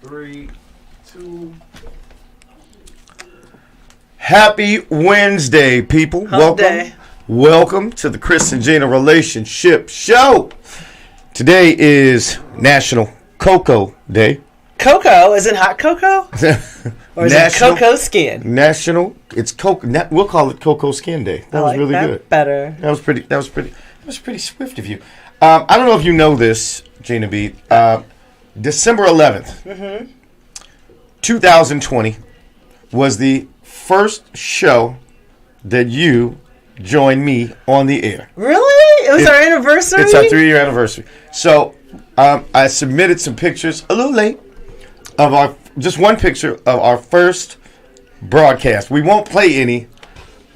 3, 2. Happy Wednesday, people. Welcome to the Kris and Gina Relationship Show. Today is National Cocoa Day. Cocoa? Is it hot cocoa? Or is it cocoa skin? It's cocoa. We'll call it Cocoa Skin Day. That was really good. Better. That was pretty swift of you. I don't know if you know this, Gina B. December 11th, 2020 was the first show that you joined me on the air. Really? It was our anniversary? It's our 3-year anniversary. So I submitted some pictures, a little late, of just one picture of our first broadcast. We won't play any.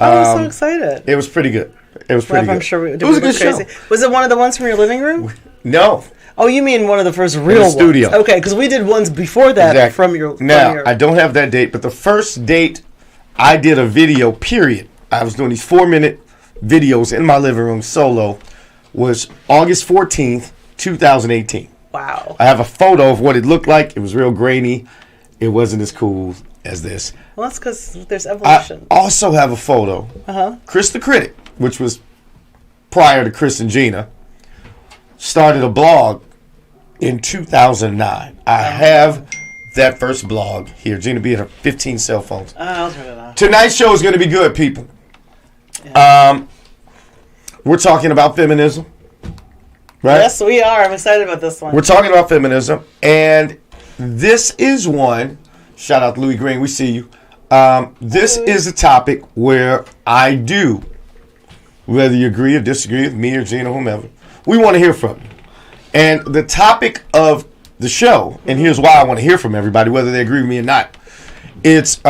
I'm so excited. It was pretty good. It was pretty good. I'm sure it was a good crazy. show. Was it one of the ones from your living room? No. Oh, you mean one of the first real ones? Studio. Okay, because we did ones before that from your... Now, I don't have that date, but the first date I did a video, period. I was doing these 4-minute videos in my living room solo, was August 14th, 2018. Wow. I have a photo of what it looked like. It was real grainy. It wasn't as cool as this. Well, that's because there's evolution. I also have a photo. Kris the Critic, which was prior to Kris and Gina, started a blog in 2009. I have that first blog here. Gina B had 15 cell phones. I'll turn it on. Tonight's show is going to be good, people. Yeah. We're talking about feminism, right? Yes, we are. I'm excited about this one. We're talking about feminism, and this is one. Shout out to Louis Green. We see you. This is a topic where I do, whether you agree or disagree with me or Gina or whomever, we want to hear from you. And the topic of the show, and here's why I want to hear from everybody, whether they agree with me or not, it's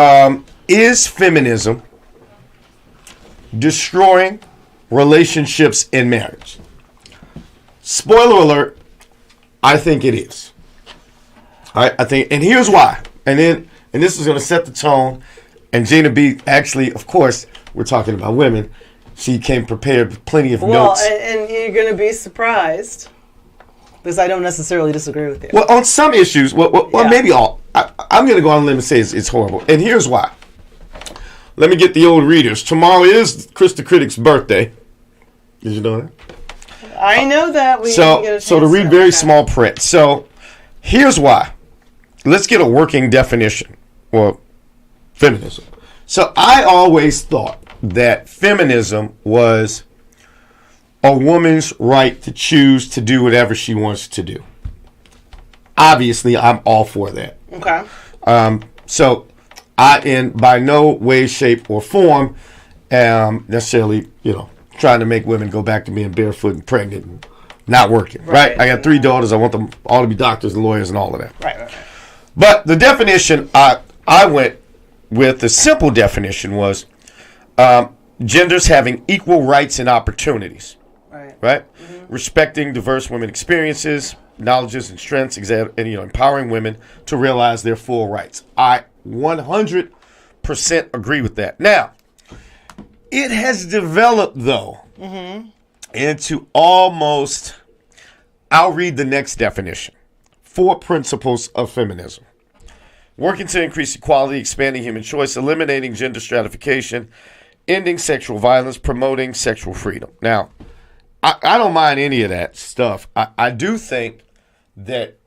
is feminism destroying relationships in marriage? Spoiler alert, I think it is. All right, I think, and here's why. And this is going to set the tone. And Gina B, actually, of course, we're talking about women. She came prepared with plenty of notes. Well, and you're going to be surprised because I don't necessarily disagree with you. Well, on some issues, maybe all. I'm going to go on a limb and say it's horrible. And here's why. Let me get the old readers. Tomorrow is Kris the Critic's birthday. Did you know that? I know that. So to read very small print. So here's why. Let's get a working definition for feminism. So I always thought that feminism was a woman's right to choose to do whatever she wants to do. Obviously, I'm all for that. Okay. So I, by no way, shape, or form, am necessarily, trying to make women go back to being barefoot and pregnant and not working. Right? I got 3 daughters. I want them all to be doctors and lawyers and all of that. Right. But the definition I went with, the simple definition was genders having equal rights and opportunities. Right? Mm-hmm. Respecting diverse women experiences, knowledges, and strengths, and empowering women to realize their full rights. I 100% agree with that. Now, it has developed, though, into almost, I'll read the next definition. 4 principles of feminism. Working to increase equality, expanding human choice, eliminating gender stratification, ending sexual violence, promoting sexual freedom. Now, I don't mind any of that stuff. I do think that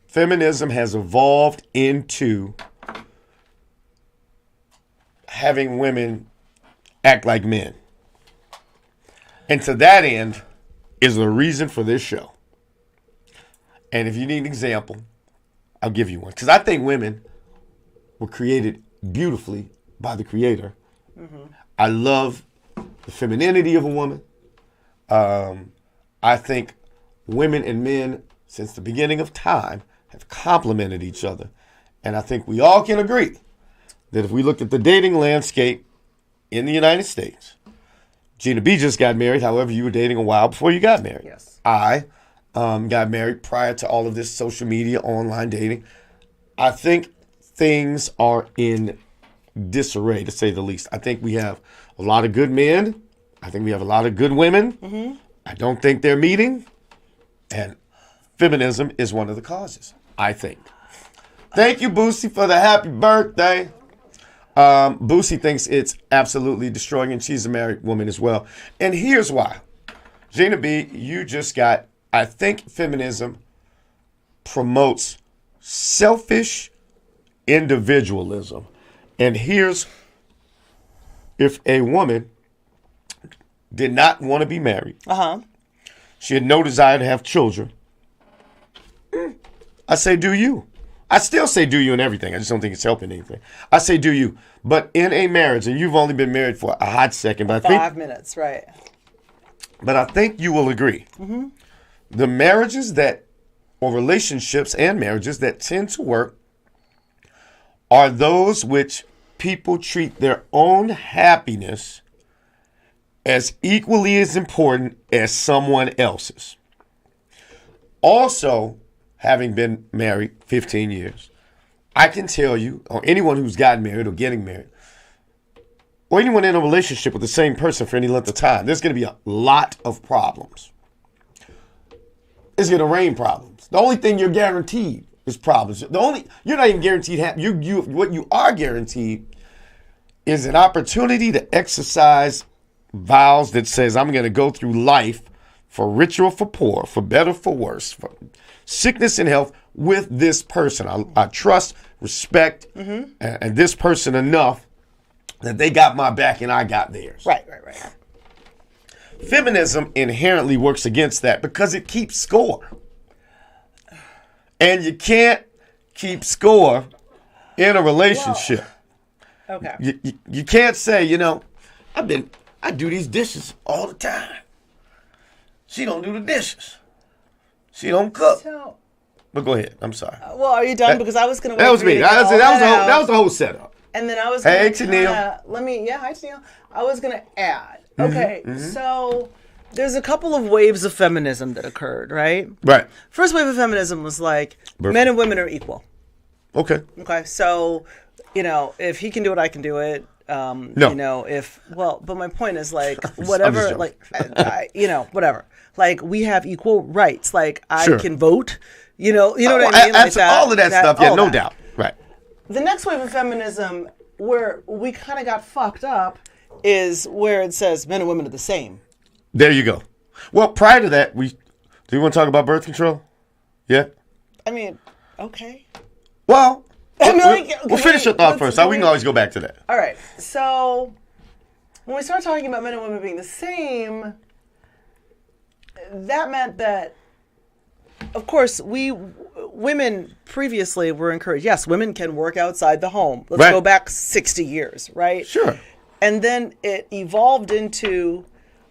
feminism has evolved into having women act like men. And to that end is the reason for this show. And if you need an example, I'll give you one. Because I think women were created beautifully by the Creator. Mm-hmm. I love the femininity of a woman. I think women and men, since the beginning of time, have complemented each other. And I think we all can agree that if we look at the dating landscape in the United States, Gina B just got married. However, you were dating a while before you got married. Yes. I got married prior to all of this social media, online dating. I think things are in disarray, to say the least. I think we have a lot of good men. I think we have a lot of good women. Mm-hmm. I don't think they're meeting. And feminism is one of the causes, I think. Thank you, Boosie, for the happy birthday. Boosie thinks it's absolutely destroying, and she's a married woman as well. And here's why. Gina B, you just got, I think feminism promotes selfish individualism. And here's, if a woman did not want to be married, she had no desire to have children, I say, do you. I still say do you in everything. I just don't think it's helping anything. I say do you. But in a marriage, and you've only been married for a hot second, but I think 5 minutes, right. But I think you will agree. Mm-hmm. The marriages that, or relationships and marriages that tend to work are those which people treat their own happiness as equally as important as someone else's. Also, having been married 15 years, I can tell you, or anyone who's gotten married or getting married, or anyone in a relationship with the same person for any length of time, there's going to be a lot of problems. It's going to rain problems. The only thing you're guaranteed is problems. You're not even guaranteed what you are guaranteed is an opportunity to exercise vows that says, I'm going to go through life for richer or for poor, for better, for worse, for sickness and health with this person. I trust, respect, and this person enough that they got my back and I got theirs. Right. Feminism inherently works against that because it keeps score. And you can't keep score in a relationship. Well, okay. You can't say, I do these dishes all the time. She don't do the dishes. She don't cook. But go ahead. I'm sorry. Well, are you done? Because I was going to. That was me. That was the whole setup. And then I was. Hey, Tennille. Hi, Tennille. I was going to add. Okay, so there's a couple of waves of feminism that occurred, right? Right. First wave of feminism was like men and women are equal. Okay. Okay, so if he can do it, I can do it. No. But my point is like whatever, like whatever. Like we have equal rights. Like I can vote. You know what I mean? Like all of that stuff. Yeah, no doubt. Right. The next wave of feminism, where we kind of got fucked up, is where it says men and women are the same. There you go. Well, prior to that, do you want to talk about birth control? Yeah. I mean, okay. Well, we'll finish your thought first. We can always go back to that. All right. So when we start talking about men and women being the same, that meant that, of course, women previously were encouraged. Yes, women can work outside the home. Let's go back 60 years, right? Sure. And then it evolved into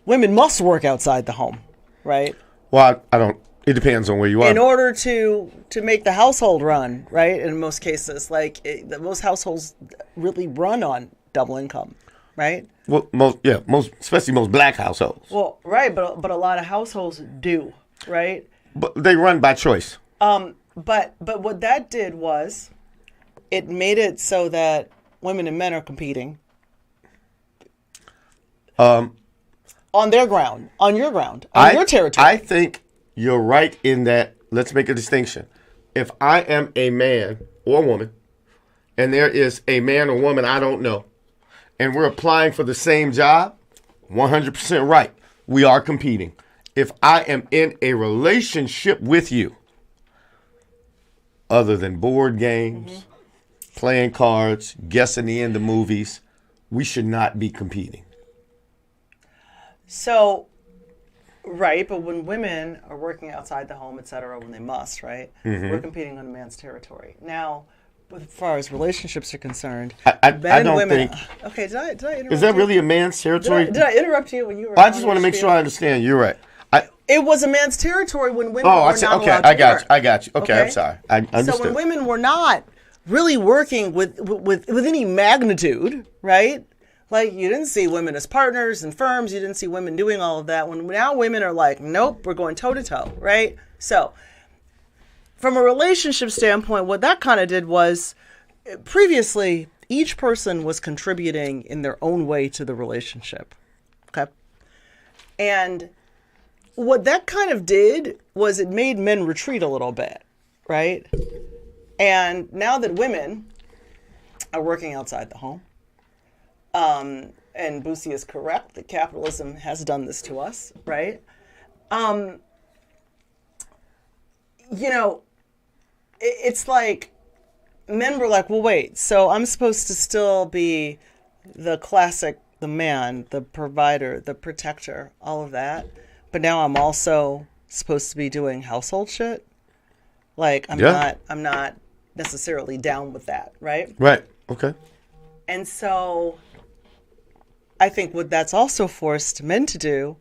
women must work outside the home, right? Well, I don't. It depends on where you are. In order to make the household run, right? In most cases, most households really run on double income, right? Well, especially most black households. Well, right, but a lot of households do, right? But they run by choice. But what that did was, it made it so that women and men are competing. On their ground, on your ground, on your territory. I think you're right in that. Let's make a distinction. If I am a man or woman, and there is a man or woman I don't know, and we're applying for the same job, 100% right. We are competing. If I am in a relationship with you, other than board games, playing cards, guessing the end of movies, we should not be competing. So, right, but when women are working outside the home, et cetera, when they must, right, we're competing on a man's territory. Now, as far as relationships are concerned, I don't think. Okay, did I interrupt? Is that really a man's territory? Did I interrupt you when you were? I just want to make sure I understand. You're right. It was a man's territory when women were not allowed to work. I got you. Okay, I'm sorry. I understood. So when women were not really working with any magnitude, right? Like, you didn't see women as partners in firms. You didn't see women doing all of that. When now women are like, nope, we're going toe to toe, right? So from a relationship standpoint, what that kind of did was, previously, each person was contributing in their own way to the relationship. Okay. And what that kind of did was it made men retreat a little bit, right? And now that women are working outside the home, and Boosie is correct that capitalism has done this to us, right? It's like men were like, well, wait, so I'm supposed to still be the classic, the man, the provider, the protector, all of that. But now I'm also supposed to be doing household shit. Like, I'm not necessarily down with that, right? Right. Okay. And so I think what that's also forced men to do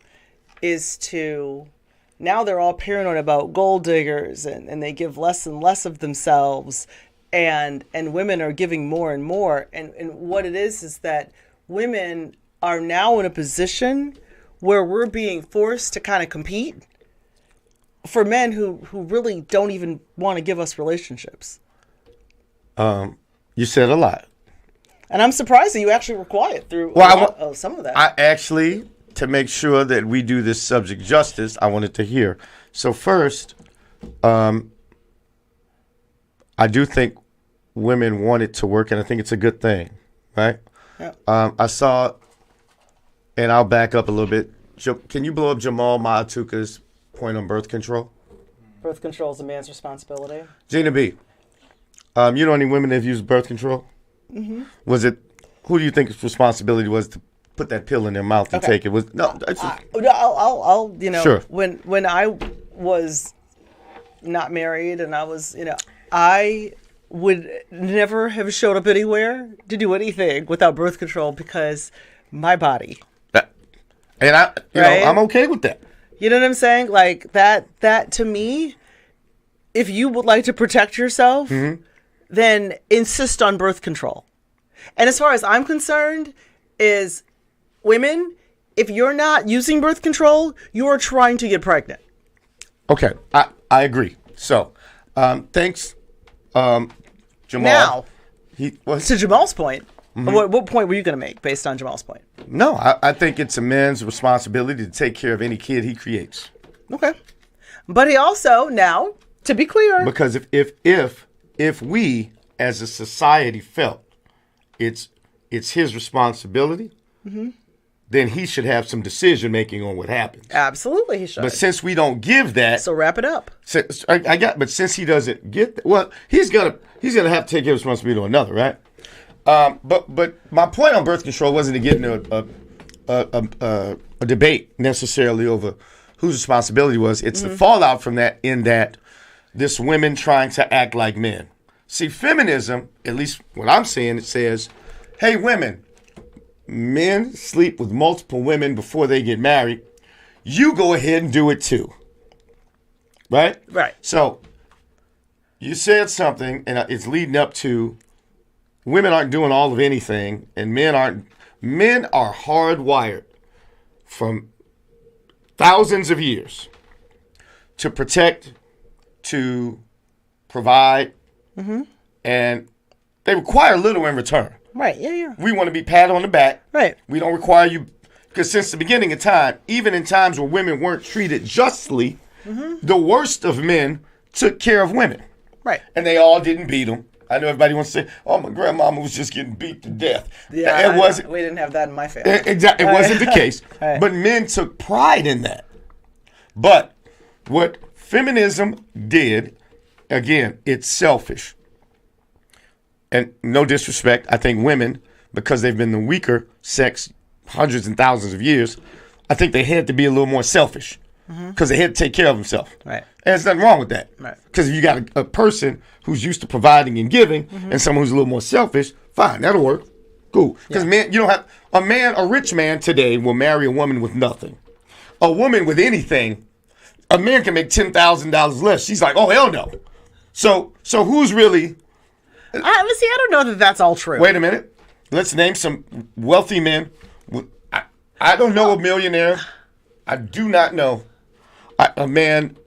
is to, now they're all paranoid about gold diggers and they give less and less of themselves, and women are giving more and more. And what it is that women are now in a position where we're being forced to kind of compete for men who really don't even want to give us relationships. You said a lot. And I'm surprised that you actually were quiet through some of that. I actually, to make sure that we do this subject justice, I wanted to hear. So first, I do think women want it to work, and I think it's a good thing, right? Yeah. I saw, and I'll back up a little bit. Can you blow up Jamal Maatuka's point on birth control? Birth control is a man's responsibility. Gina B, you know any women that have used birth control? Mm-hmm. Who do you think's responsibility was to put that pill in their mouth and take it? I'll sure. When I was not married and I was, I would never have showed up anywhere to do anything without birth control because my body. And I'm okay with that. You know what I'm saying? Like that to me, if you would like to protect yourself, mm-hmm. then insist on birth control. And as far as I'm concerned, is women, if you're not using birth control, you are trying to get pregnant. Okay, I agree. So, thanks, Jamal. Now, to Jamal's point, mm-hmm. what point were you going to make based on Jamal's point? No, I think it's a man's responsibility to take care of any kid he creates. Okay. But he also, now, to be clear. Because if we as a society felt it's his responsibility, mm-hmm. then he should have some decision making on what happens. Absolutely, he should. But since we don't give that, so wrap it up. But since he doesn't get that, well, he's gonna have to take his responsibility to another, right? But my point on birth control wasn't to get into a debate necessarily over whose responsibility was. It's mm-hmm. the fallout from that, in that this women trying to act like men. See, feminism, at least what I'm saying, it says, hey, women, men sleep with multiple women before they get married. You go ahead and do it too. Right? Right. So you said something, and it's leading up to women aren't doing all of anything, and men aren't. Men are hardwired from thousands of years to protect, to provide, mm-hmm. and they require little in return. Right, yeah. We want to be patted on the back. Right. We don't require you, because since the beginning of time, even in times where women weren't treated justly, mm-hmm. the worst of men took care of women. Right. And they all didn't beat them. I know everybody wants to say, oh, my grandmama was just getting beat to death. Yeah, it wasn't. We didn't have that in my family. Exactly. It wasn't the case. Right. But men took pride in that. But what feminism did, again, it's selfish. And no disrespect, I think women, because they've been the weaker sex hundreds and thousands of years, I think they had to be a little more selfish because they had to take care of themselves. Right. And there's nothing wrong with that. Right. Because if you got a person who's used to providing and giving, mm-hmm. and someone who's a little more selfish, fine, that'll work. Cool. Because man, you don't have a rich man today will marry a woman with nothing. A woman with anything, a man can make $10,000 less. She's like, oh hell no. So who's really? I don't know that that's all true. Wait a minute. Let's name some wealthy men. I don't know a millionaire. I do not know a man.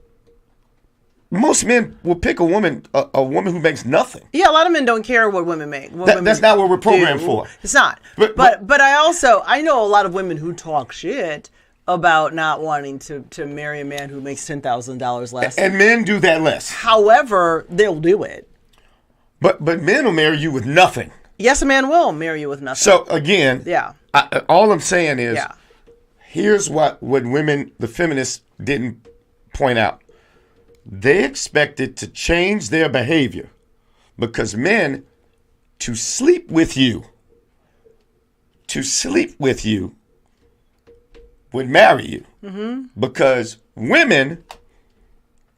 Most men will pick a woman who makes nothing. Yeah, a lot of men don't care what women make. That's not what we're programmed for. It's not. But I know a lot of women who talk shit about not wanting to marry a man who makes $10,000 less. And men do that less. However, they'll do it. But men will marry you with nothing. Yes, a man will marry you with nothing. So again, yeah. All I'm saying is, here's what women, the feminists, didn't point out. They expected to change their behavior because men, to sleep with you would marry you. Mm-hmm. Because women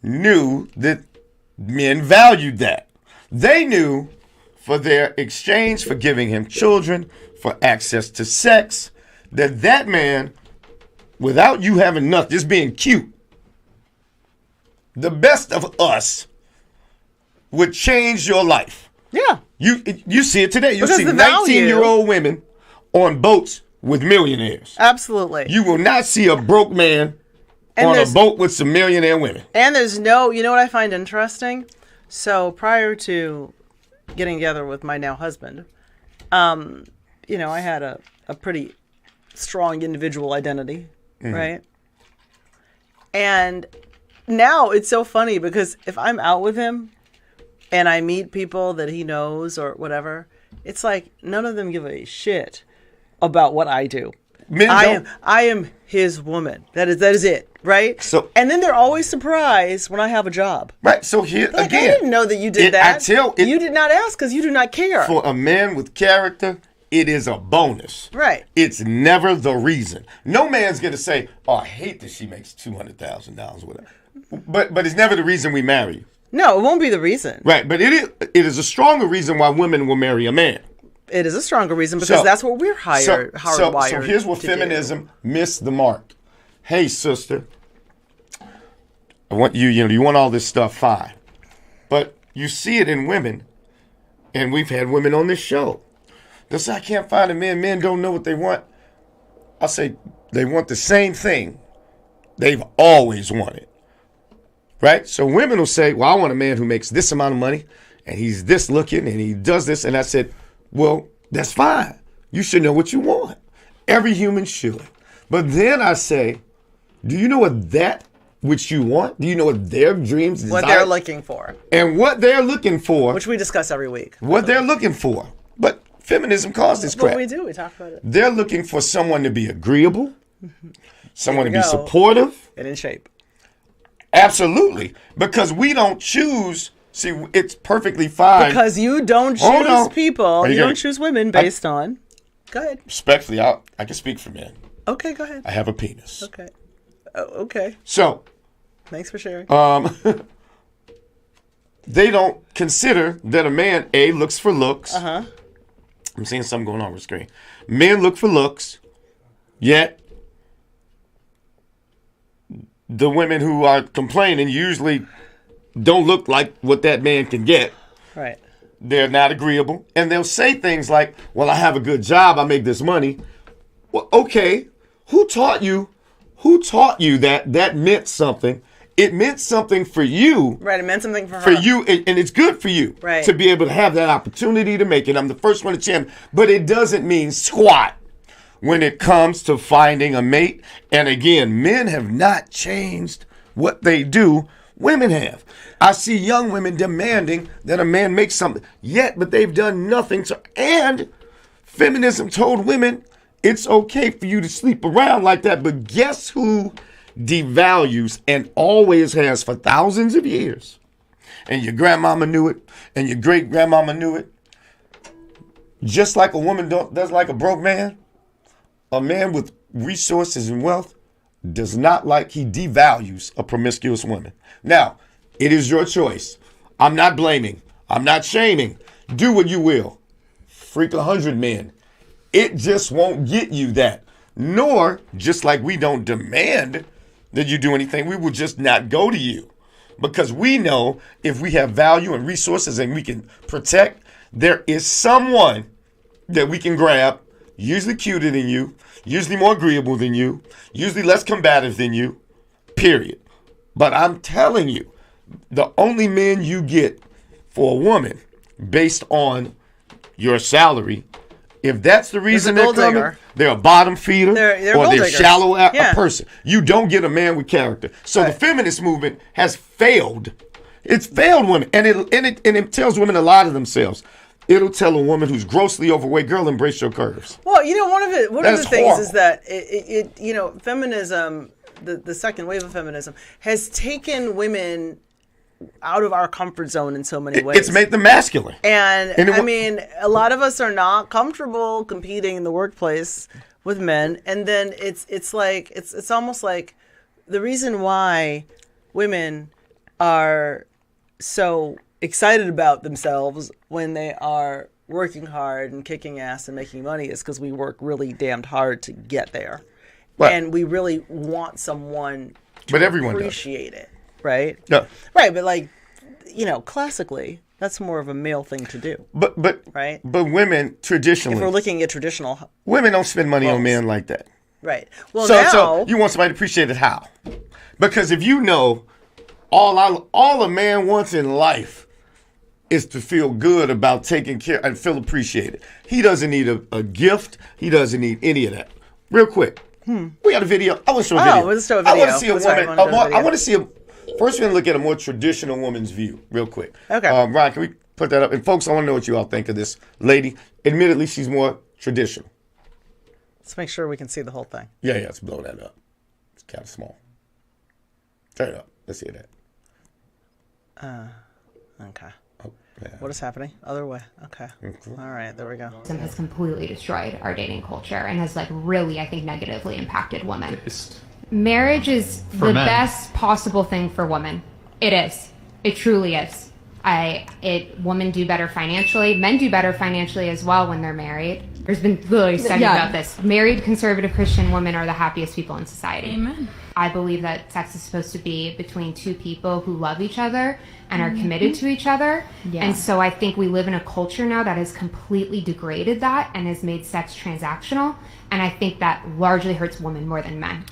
knew that men valued that. They knew for their exchange for giving him children, for access to sex, that man, without you having nothing, just being cute, the best of us would change your life. Yeah. You see it today. You because see 19-year-old women on boats with millionaires. Absolutely. You will not see a broke man on a boat with some millionaire women. And there's no, you know what I find interesting? So prior to getting together with my now husband, I had a pretty strong individual identity, right? And now it's so funny because if I'm out with him and I meet people that he knows or whatever, it's like none of them give a shit about what I do. I am his woman. That is it, right? So, and then they're always surprised when I have a job. Right. So here like, again, I didn't know that you did that. You did not ask because you do not care. For a man with character, it is a bonus. Right. It's never the reason. No man's gonna say, "Oh, I hate that she makes $200,000, whatever." But it's never the reason we marry. No, it won't be the reason. Right. But it is a stronger reason why women will marry a man. It is a stronger reason because that's what we're hardwired. So here's what feminism missed the mark. Hey, sister, I want you want all this stuff, fine. But you see it in women, and we've had women on this show. They say, I can't find a man. Men don't know what they want. I say, they want the same thing they've always wanted. Right? So women will say, well, I want a man who makes this amount of money, and he's this looking, and he does this. And I said, well, that's fine. You should know what you want. Every human should. But then I say, do you know what which you want? Do you know what their dreams, desires? What they're looking for. And what they're looking for. Which we discuss every week. What they're looking for. But feminism caused this crap. What we do, we talk about it. They're looking for someone to be agreeable, someone to be supportive. And in shape. Absolutely. Because we don't choose. See, it's perfectly fine. Because you don't choose people. You don't choose women based on. Go ahead. Respectfully, I can speak for men. Okay, go ahead. I have a penis. Okay. Oh, okay. So. Thanks for sharing. They don't consider that a man, looks for looks. Uh-huh. I'm seeing something going on the screen. Men look for looks, yet the women who are complaining usually don't look like what that man can get. Right. They're not agreeable. And they'll say things like, well, I have a good job. I make this money. Well, okay. Who taught you that meant something? It meant something for you. Right. It meant something for her. For you. And it's good for you. Right. To be able to have that opportunity to make it. I'm the first one to champion. But it doesn't mean squat when it comes to finding a mate. And again, men have not changed what they do. Women have. I see young women demanding that a man make something. But they've done nothing to. And feminism told women it's okay for you to sleep around like that. But guess who devalues and always has for thousands of years? And your grandmama knew it. And your great grandmama knew it. Just like a woman does like a broke man, a man with resources and wealth does not he devalues a promiscuous woman. Now, it is your choice. I'm not blaming. I'm not shaming. Do what you will. Freak 100 men. It just won't get you that. Nor, just like we don't demand that you do anything, we will just not go to you. Because we know if we have value and resources and we can protect, there is someone that we can grab, usually cuter than you, usually more agreeable than you, usually less combative than you, period. But I'm telling you, the only men you get for a woman based on your salary, if that's the reason they're coming, they're a bottom feeder or they're shallow a person. You don't get a man with character. So the feminist movement has failed. It's failed women, and it tells women a lot of themselves. It'll tell a woman who's grossly overweight, girl, embrace your curves. Well, one of the things horrible. is that feminism, the second wave of feminism, has taken women out of our comfort zone in so many ways. It's made them masculine. And I mean, a lot of us are not comfortable competing in the workplace with men. And then it's almost like the reason why women are so excited about themselves when they are working hard and kicking ass and making money is because we work really damned hard to get there. Right. And we really want someone to appreciate it. Right? Yeah. Right, but classically, that's more of a male thing to do. But right? But women traditionally, if we're looking at traditional women don't spend money on men like that. Right. Well, so you want somebody to appreciate it how? Because if you know all a man wants in life is to feel good about taking care and feel appreciated. He doesn't need a gift. He doesn't need any of that. Real quick. We got a video. I want to show a video. Let's show a video. I want to see a woman. I want to see first, we're going to look at a more traditional woman's view real quick. Okay. Ryan, can we put that up? And folks, I want to know what you all think of this lady. Admittedly, she's more traditional. Let's make sure we can see the whole thing. Yeah, let's blow that up. It's kind of small. Turn it up. Let's see that. Okay. Oh, yeah. What is happening? Other way. Okay. Mm-hmm. All right. There we go. Has completely destroyed our dating culture and has really, I think, negatively impacted women. Marriage is the best possible thing for women. It is. It truly is. Women do better financially. Men do better financially as well when they're married. There's been literally studies about this. Married conservative Christian women are the happiest people in society. Amen. I believe that sex is supposed to be between two people who love each other and are committed to each other. Yeah. And so I think we live in a culture now that has completely degraded that and has made sex transactional. And I think that largely hurts women more than men.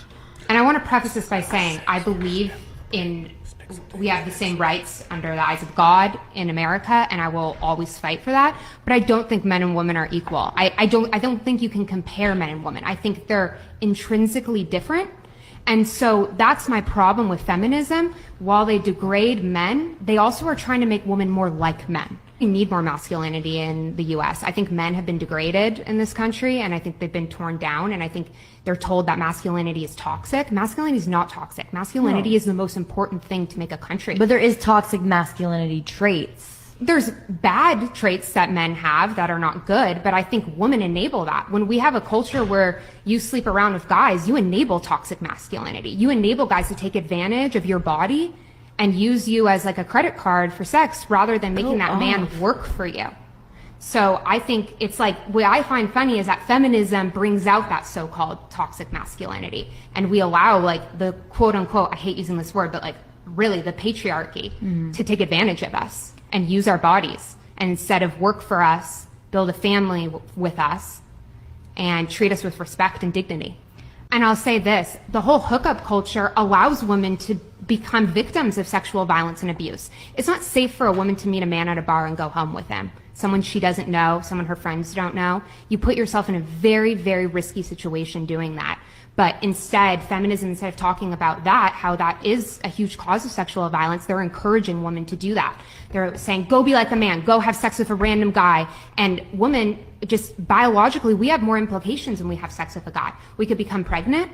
And I want to preface this by saying I believe we have the same rights under the eyes of God in America, and I will always fight for that. But I don't think men and women are equal. I don't think you can compare men and women. I think they're intrinsically different. And so that's my problem with feminism. While they degrade men, they also are trying to make women more like men. We need more masculinity in the US. I think men have been degraded in this country, and I think they've been torn down, and I think they're told that masculinity is toxic. Masculinity is not toxic. Masculinity is the most important thing to make a country. But there is toxic masculinity traits. There's bad traits that men have that are not good, but I think women enable that. When we have a culture where you sleep around with guys, you enable toxic masculinity. You enable guys to take advantage of your body and use you as like a credit card for sex rather than making that man work for you. So I think it's like, what I find funny is that feminism brings out that so-called toxic masculinity, and we allow like the quote unquote, I hate using this word, but like really the patriarchy to take advantage of us and use our bodies, and instead of work for us, build a family with us and treat us with respect and dignity. And I'll say this, the whole hookup culture allows women to become victims of sexual violence and abuse. It's not safe for a woman to meet a man at a bar and go home with him. Someone she doesn't know, someone her friends don't know. You put yourself in a very, very risky situation doing that. But instead, feminism, instead of talking about that, how that is a huge cause of sexual violence, they're encouraging women to do that. They're saying, go be like a man, go have sex with a random guy. And women, just biologically, we have more implications when we have sex with a guy. We could become pregnant.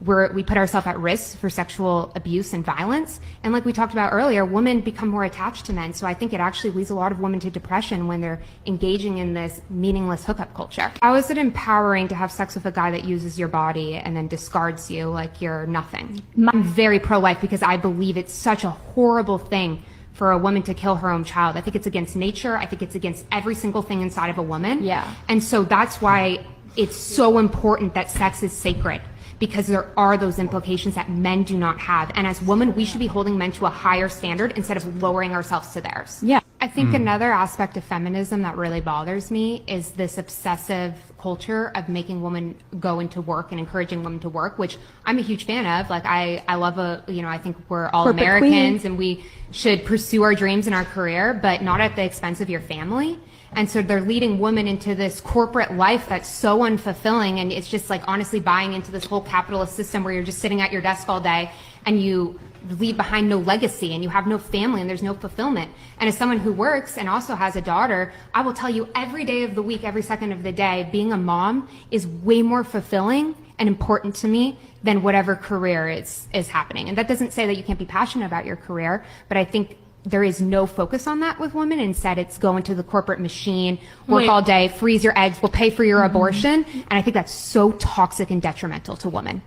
We put ourselves at risk for sexual abuse and violence. And like we talked about earlier, women become more attached to men. So I think it actually leads a lot of women to depression when they're engaging in this meaningless hookup culture. How is it empowering to have sex with a guy that uses your body and then discards you like you're nothing? I'm very pro-life because I believe it's such a horrible thing for a woman to kill her own child. I think it's against nature. I think it's against every single thing inside of a woman. Yeah. And so that's why it's so important that sex is sacred, because there are those implications that men do not have. And as women, we should be holding men to a higher standard instead of lowering ourselves to theirs. Yeah. I think another aspect of feminism that really bothers me is this obsessive culture of making women go into work and encouraging women to work, which I'm a huge fan of. Like I love I think we're all Corporate Americans queen. and we should pursue our dreams and our career, but not at the expense of your family. And so they're leading women into this corporate life that's so unfulfilling. And it's just like honestly buying into this whole capitalist system where you're just sitting at your desk all day and you leave behind no legacy and you have no family and there's no fulfillment. And as someone who works and also has a daughter, I will tell you every day of the week, every second of the day, being a mom is way more fulfilling and important to me than whatever career is happening. And that doesn't say that you can't be passionate about your career, but I think there is no focus on that with women. Instead, it's go into the corporate machine, work all day, freeze your eggs, we'll pay for your abortion. And I think that's so toxic and detrimental to women.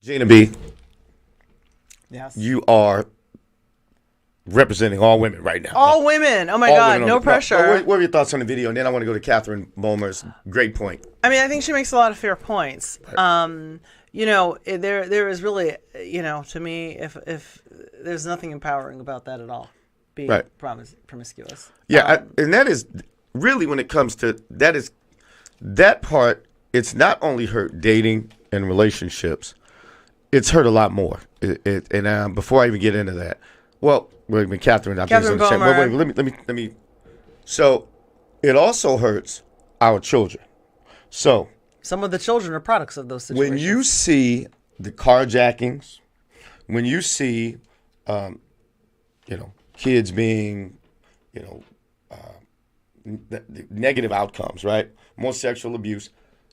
Gina B, yes, you are representing all women right now. All women. Oh my all God, no pressure. What are your thoughts on the video? And then I want to go to Catherine Bomer's great point. I mean, I think she makes a lot of fair points. You know, there is really, you know, to me, if there's nothing empowering about that at all, being promiscuous. Yeah, and that is really, when it comes to that part, it's not only hurt dating and relationships, it's hurt a lot more. And before I even get into that, well, Catherine Bomer. Let me. So it also hurts our children. So some of the children are products of those situations. When you see the carjackings, when you see, kids being, the negative outcomes, right? More sexual abuse.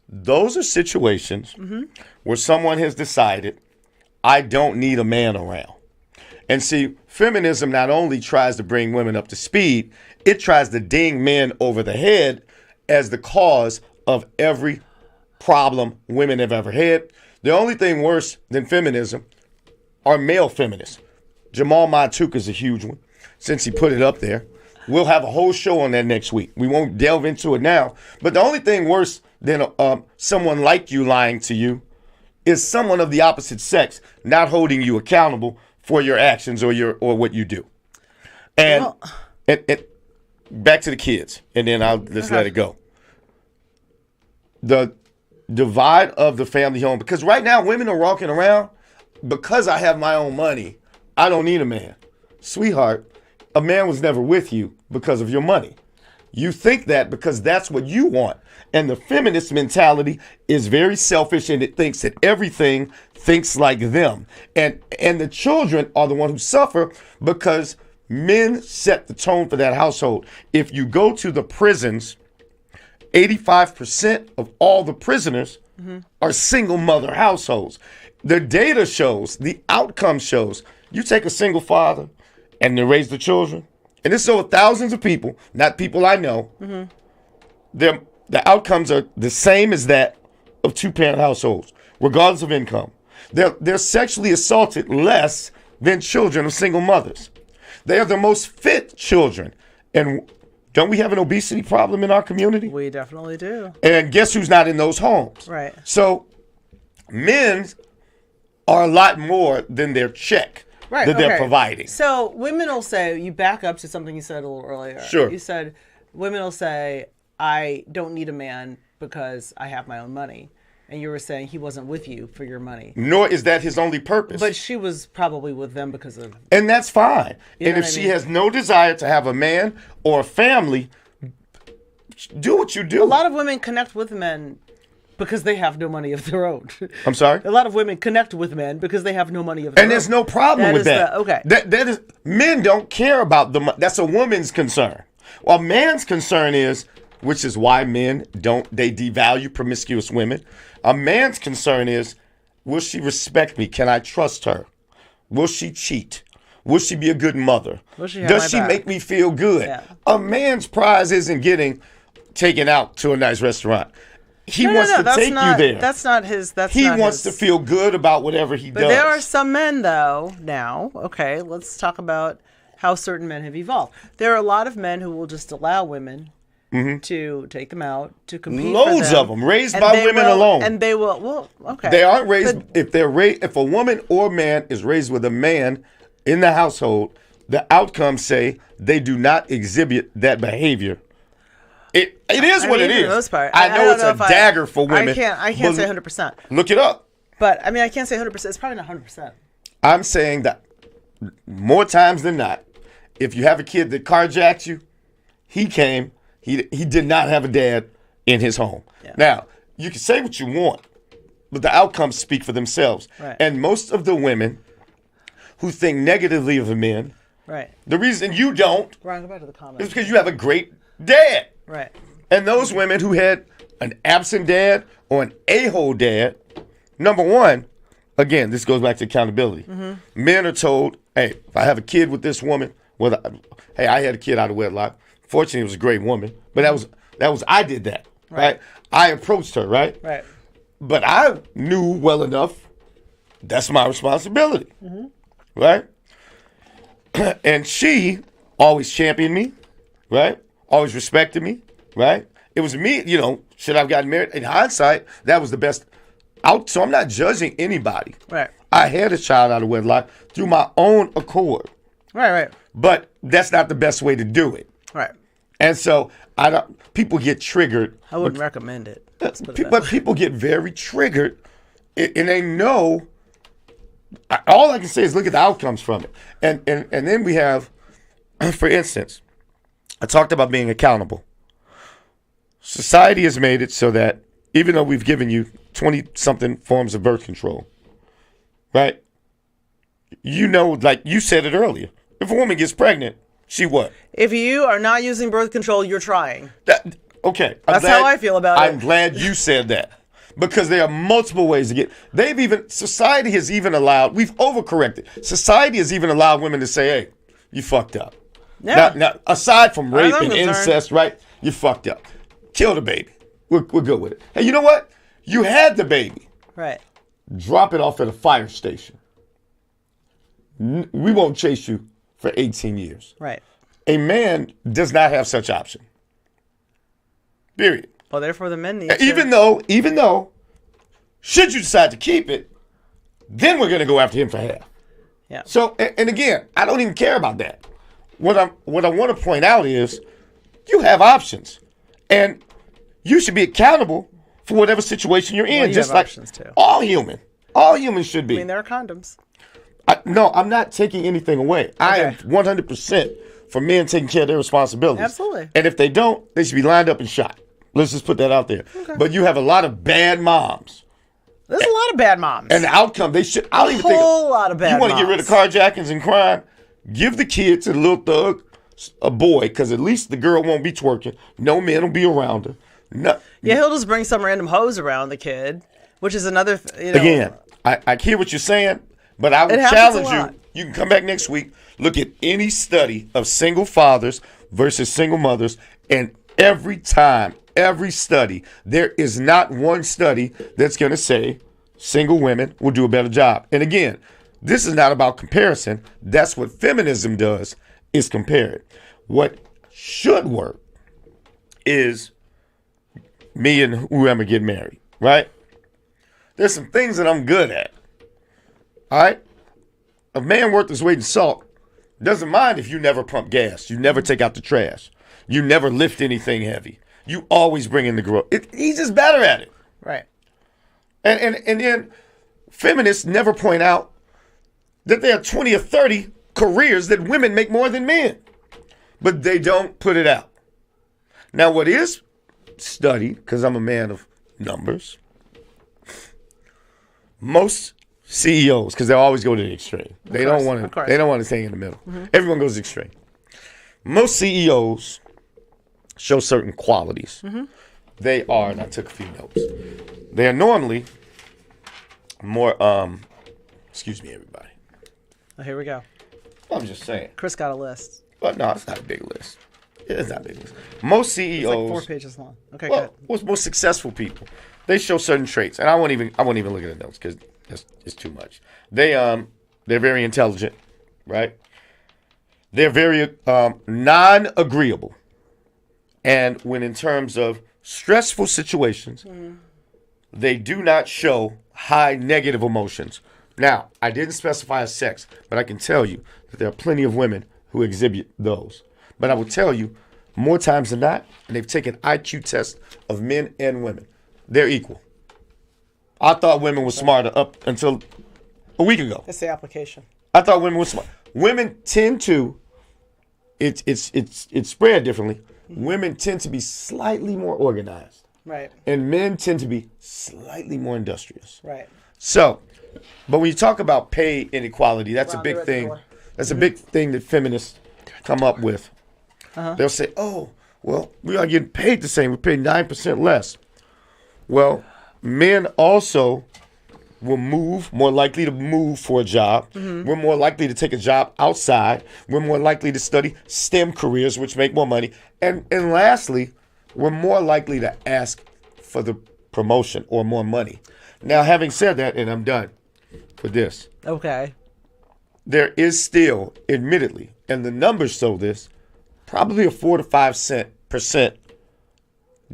Those are situations where someone has decided, I don't need a man around. And see, feminism not only tries to bring women up to speed, it tries to ding men over the head as the cause of every problem women have ever had. The only thing worse than feminism are male feminists. Jamal Matuka is a huge one, since he put it up there. We'll have a whole show on that next week. We won't delve into it now. But the only thing worse than someone like you lying to you is someone of the opposite sex not holding you accountable for your actions or what you do. And, and back to the kids, and then let's let it go. The divide of the family home, because right now women are walking around, because I have my own money, I don't need a man. Sweetheart, a man was never with you because of your money. You think that because that's what you want. And the feminist mentality is very selfish, and it thinks that everything thinks like them. And the children are the one who suffer because men set the tone for that household. If you go to the prisons, 85% of all the prisoners are single mother households. The data shows, the outcome shows, you take a single father and they raise the children, and this is over thousands of people, not people I know, the outcomes are the same as that of two-parent households, regardless of income. They're sexually assaulted less than children of single mothers. They are the most fit children. And don't we have an obesity problem in our community? We definitely do. And guess who's not in those homes? Right. So men are a lot more than their check that they're providing. So women will say, you back up to something you said a little earlier. Sure. You said, women will say, I don't need a man because I have my own money. And you were saying he wasn't with you for your money. Nor is that his only purpose. But she was probably with them because of... And that's fine. You know and if she has no desire to have a man or a family, do what you do. A lot of women connect with men because they have no money of their own. I'm sorry? A lot of women connect with men because they have no money of their own. And there's no problem with that. Okay. That is, men don't care about the money. That's a woman's concern. Well, a man's concern is, which is why men they devalue promiscuous women. A man's concern is, will she respect me? Can I trust her? Will she cheat? Will she be a good mother? Does she make me feel good? Yeah. A man's prize isn't getting taken out to a nice restaurant. He wants to take you there. That's not his. He wants to feel good about whatever he does. But there are some men, though, now. Okay, let's talk about how certain men have evolved. There are a lot of men who will just allow women to take them out, to compete Loads for them. of them, raised by women alone. And they will, well, okay. They aren't raised, if a woman or man is raised with a man in the household, the outcomes say they do not exhibit that behavior. It is what it is. For the most part. I know it's a dagger for women. I can't say 100%. Look it up. But, I mean, I can't say 100%. It's probably not 100%. I'm saying that more times than not, if you have a kid that carjacked you, he came, he did not have a dad in his home. Yeah. Now, you can say what you want, but the outcomes speak for themselves. Right. And most of the women who think negatively of the men, right. the reason you don't Ryan, go back to the comments. is because you have a great dad. Right. And those women who had an absent dad or an a-hole dad, number one, again, this goes back to accountability. Men are told, hey, if I have a kid with this woman, hey, I had a kid out of wedlock. Fortunately, it was a great woman, but I did that, right? I approached her, right? Right. But I knew well enough that's my responsibility, right? And she always championed me, right? Always respected me, right? It was me, should I've gotten married? In hindsight, that was the best out. So I'm not judging anybody. Right. I had a child out of wedlock through my own accord. Right. But that's not the best way to do it. Right. And so people get triggered. I wouldn't recommend it. But people get very triggered, and they know. All I can say is look at the outcomes from it. And then we have, for instance, I talked about being accountable. Society has made it so that even though we've given you 20-something forms of birth control, right? Like you said it earlier, if a woman gets pregnant, she what? If you are not using birth control, you're trying. Okay. That's how I feel about it. I'm glad you said that. Because there are multiple ways to get. Society has even allowed, we've overcorrected. Society has even allowed women to say, hey, you fucked up. Yeah. Now, aside from rape and concerned. incest, right? You fucked up. Kill the baby. We're good with it. Hey, you know what? You had the baby. Right. Drop it off at a fire station. We won't chase you for 18 years. Right. A man does not have such option. Period. Well, therefore the men need Even though, should you decide to keep it, then we're going to go after him for half. Yeah. So, and again, I don't even care about that. What I want to point out is you have options. And you should be accountable for whatever situation you're in. Well, you just have like options too. all humans should be. I mean, there are condoms. No, I'm not taking anything away. Okay. I am 100% for men taking care of their responsibilities. Absolutely. And if they don't, they should be lined up and shot. Let's just put that out there. Okay. But you have a lot of bad moms. There's a lot of bad moms. And the outcome, they should. I don't even think. A whole lot of bad moms. You want to get rid of carjackings and crime? Give the kid to the little thug, a boy, because at least the girl won't be twerking. No men will be around her. No. Yeah, he'll just bring some random hose around the kid, which is another. Again, I hear what you're saying, but I would challenge you. You can come back next week, look at any study of single fathers versus single mothers, and every study, there is not one study that's going to say single women will do a better job. And again, this is not about comparison. That's what feminism does, is compare it. What should work is me and whoever get married, right? There's some things that I'm good at, all right? A man worth his weight in salt doesn't mind if you never pump gas, you never take out the trash, you never lift anything heavy. You always bring in the girl. He's just better at it. Right. And then feminists never point out that there are 20 or 30 careers that women make more than men. But they don't put it out. Now, what is studied, because I'm a man of numbers, most CEOs, because they always go to the extreme. They don't want to stay in the middle. Mm-hmm. Everyone goes extreme. Most CEOs show certain qualities. Mm-hmm. They are, and I took a few notes. They are normally more, excuse me, everybody. Oh, here we go. I'm just saying. Chris got a list. But no, it's not a big list. It's not a big list. Most CEOs. It's like 4 pages long. Okay, good. Most successful people, they show certain traits, and I won't even look at the notes because it's too much. They're very intelligent, right? They're very non-agreeable, and when in terms of stressful situations, they do not show high negative emotions. Now, I didn't specify a sex, but I can tell you that there are plenty of women who exhibit those. But I will tell you, more times than not, and they've taken IQ tests of men and women, they're equal. I thought women were smarter up until a week ago. That's the application. I thought women were smart. Women tend to, it's spread differently. Women tend to be slightly more organized. Right. And men tend to be slightly more industrious. Right. So, but when you talk about pay inequality, that's a Ron, big they're at the thing. door. That's a big thing that feminists come up with. They'll say, oh, well, we are getting paid the same. We're paid 9% less. Well, men also will more likely to move for a job. We're more likely to take a job outside. We're more likely to study STEM careers, which make more money. And lastly, we're more likely to ask for the promotion or more money. Now, having said that, and I'm done for this. Okay. There is still, admittedly, and the numbers show this, probably a 4 to 5%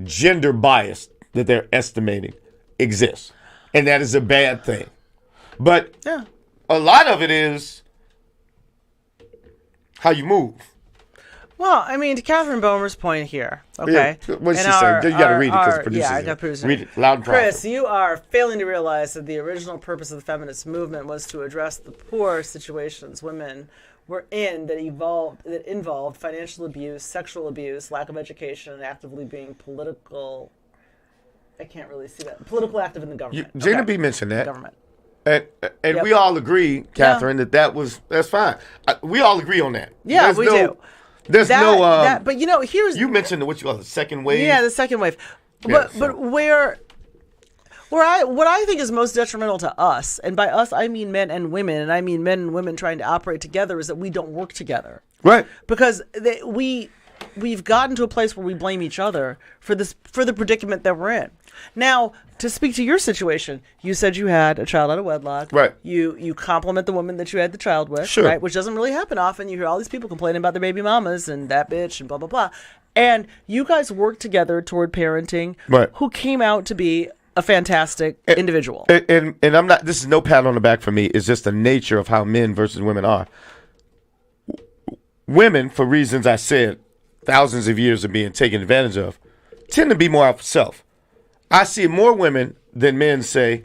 gender bias that they're estimating exists. And that is a bad thing. But a lot of it is how you move. Well, I mean, to Catherine Bomer's point here, okay? Yeah. What did she say? You got to read it because producers. Yeah, I got producers. Read it loud and proud. Chris, you are failing to realize that the original purpose of the feminist movement was to address the poor situations women were in that involved financial abuse, sexual abuse, lack of education, and actively being political. I can't really see that. Political active in the government. Gina B mentioned that. Government. And we all agree, Catherine, that's fine. We all agree on that. Yeah, we do. There's but here's you mentioned what you call the second wave. Yeah, the second wave. But what I think is most detrimental to us, and by us I mean men and women, and I mean men and women trying to operate together, is that we don't work together. Right. Because we've gotten to a place where we blame each other for the predicament that we're in. Now, to speak to your situation, you said you had a child out of wedlock. Right. You compliment the woman that you had the child with. Sure. Right, which doesn't really happen often. You hear all these people complaining about their baby mamas and that bitch and blah, blah, blah. And you guys worked together toward parenting. Right. Who came out to be a fantastic individual. And I'm not, this is no pat on the back for me. It's just the nature of how men versus women are. Women, for reasons I said, thousands of years of being taken advantage of, tend to be more out for self. I see more women than men say,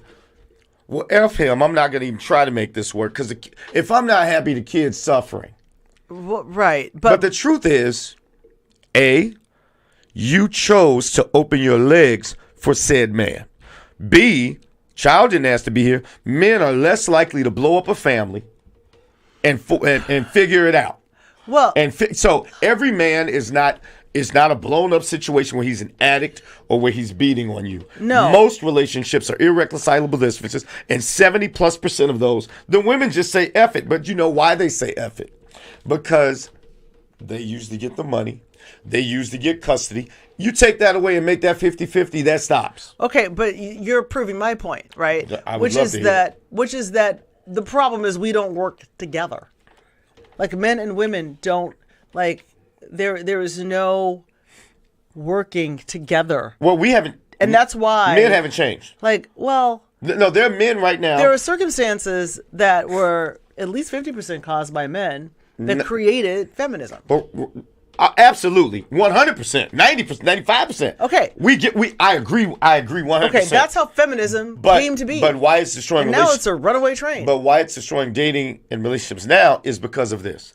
well, F him, I'm not going to even try to make this work because if I'm not happy, the kid's suffering. Well, right. But the truth is, A, you chose to open your legs for said man. B, child didn't ask to be here. Men are less likely to blow up a family and figure it out. Well, So every man is not a blown up situation where he's an addict or where he's beating on you. No. Most relationships are irreconcilable differences, and 70+% of those, the women just say F it. But you know why they say F it? Because they usually get the money. They usually get custody. You take that away and make that 50-50, that stops. okay, but you're proving my point, right? I would love to hear that. Which is that the problem is we don't work together. Like men and women don't, like, there is no working together. Well, we haven't. And that's why Men haven't changed. Like, well, No, there are men right now. there are circumstances that were at least 50% caused by men that created feminism. Absolutely, 100%, 90%, 95%. Okay. I agree 100%. Okay, that's how feminism came to be. But why it's destroying and now it's a runaway train. But why it's destroying dating and relationships now is because of this.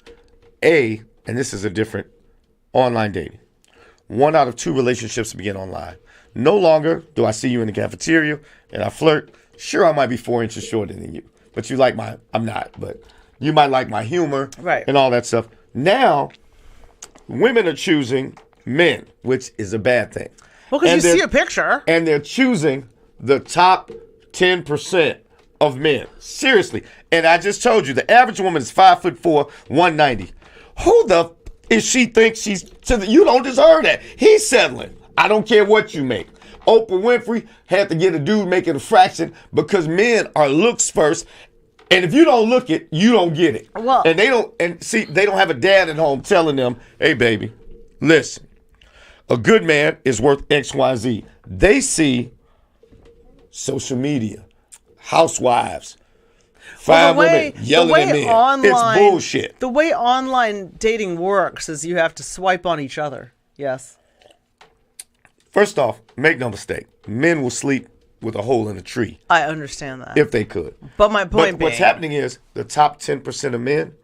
And this is a different online dating. 1 out of 2 relationships begin online. No longer do I see you in the cafeteria and I flirt. Sure, I might be 4 inches shorter than you, but I'm not, but you might like my humor, right, and all that stuff. Now, women are choosing men, which is a bad thing. Well, because you see a picture. And they're choosing the top 10% of men. Seriously. And I just told you, the average woman is 5'4", 190. Who the is she thinks she's you don't deserve that. He's settling. I don't care what you make. Oprah Winfrey had to get a dude making a fraction because men are looks first. And if you don't look it, you don't get it. Well, and they don't have a dad at home telling them, hey, baby, listen, a good man is worth XYZ. They see social media, housewives, fine women yelling at men. It's bullshit. The way online dating works is you have to swipe on each other. Yes. First off, make no mistake. Men will sleep with a hole in a tree. I understand that. If they could. But my point being, what's happening is the top 10% of men,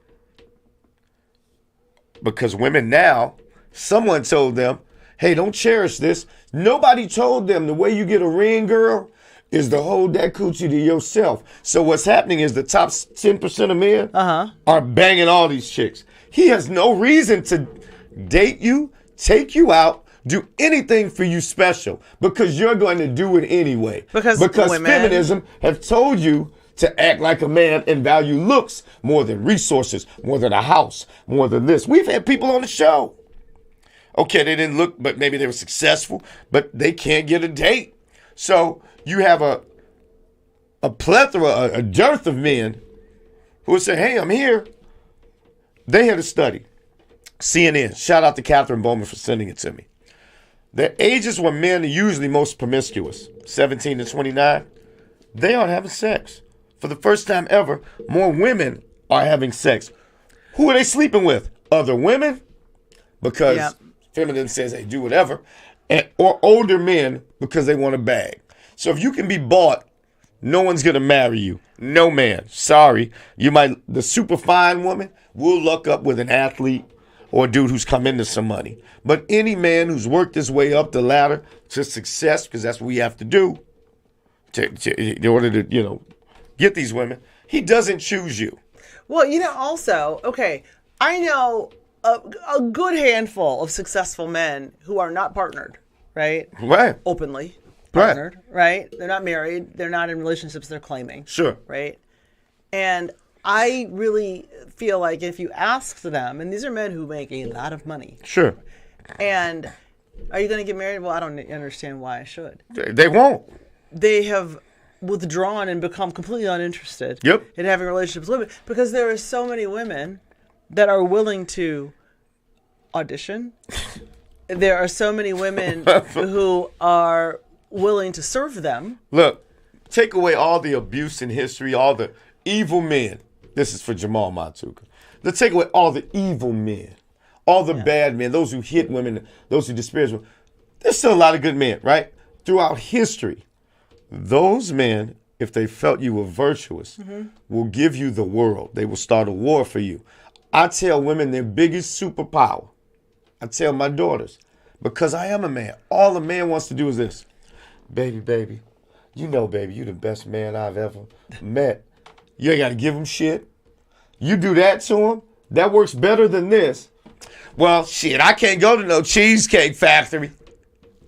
because women now, someone told them, hey, don't cherish this. Nobody told them the way you get a ring, girl, is to hold that coochie to yourself. So what's happening is the top 10% of men are banging all these chicks. He has no reason to date you, take you out, do anything for you special because you're going to do it anyway. Because feminism has told you to act like a man and value looks more than resources, more than a house, more than this. We've had people on the show. Okay, they didn't look, but maybe they were successful, but they can't get a date. So you have a plethora, a dearth of men who would say, hey, I'm here. They had a study. CNN, shout out to Catherine Bowman for sending it to me. The ages when men are usually most promiscuous, 17 to 29, they aren't having sex. For the first time ever, more women are having sex. Who are they sleeping with? Other women? Because feminism says they do whatever. Or older men because they want to bag. So if you can be bought, no one's going to marry you. No man. Sorry. The super fine woman will look up with an athlete or a dude who's come into some money. But any man who's worked his way up the ladder to success, because that's what we have to do in order to, get these women, he doesn't choose you. Well, also, okay, I know a good handful of successful men who are not partnered, right? Right. Openly partnered, right? They're not married. They're not in relationships they're claiming. Sure. Right? And I really feel like if you ask them, and these are men who make a lot of money. Sure. And are you going to get married? Well, I don't understand why I should. They won't. They have withdrawn and become completely uninterested in having relationships with women because there are so many women that are willing to audition. There are so many women who are willing to serve them. Look, take away all the abuse in history, all the evil men. This is for Jamal Matuka. Let's take away all the evil men, all the bad men, those who hit women, those who disparage women. There's still a lot of good men, right? Throughout history. Those men, if they felt you were virtuous, will give you the world. They will start a war for you. I tell women their biggest superpower. I tell my daughters, because I am a man, all a man wants to do is this. Baby, baby, baby, you the best man I've ever met. You ain't got to give him shit. You do that to him, that works better than this. Well, shit, I can't go to no Cheesecake Factory.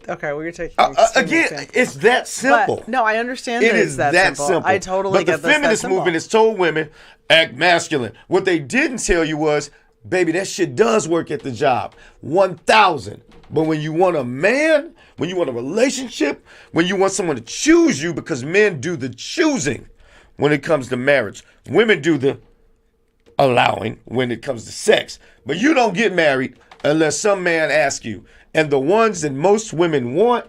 Okay, well, you're taking again. It's that simple. But, no, I understand that it's that simple. I totally get that. But the feminist movement has told women act masculine. What they didn't tell you was, baby, that shit does work at the job. 1,000. But when you want a man, when you want a relationship, when you want someone to choose you, because men do the choosing when it comes to marriage, women do the allowing when it comes to sex. But you don't get married unless some man asks you. And the ones that most women want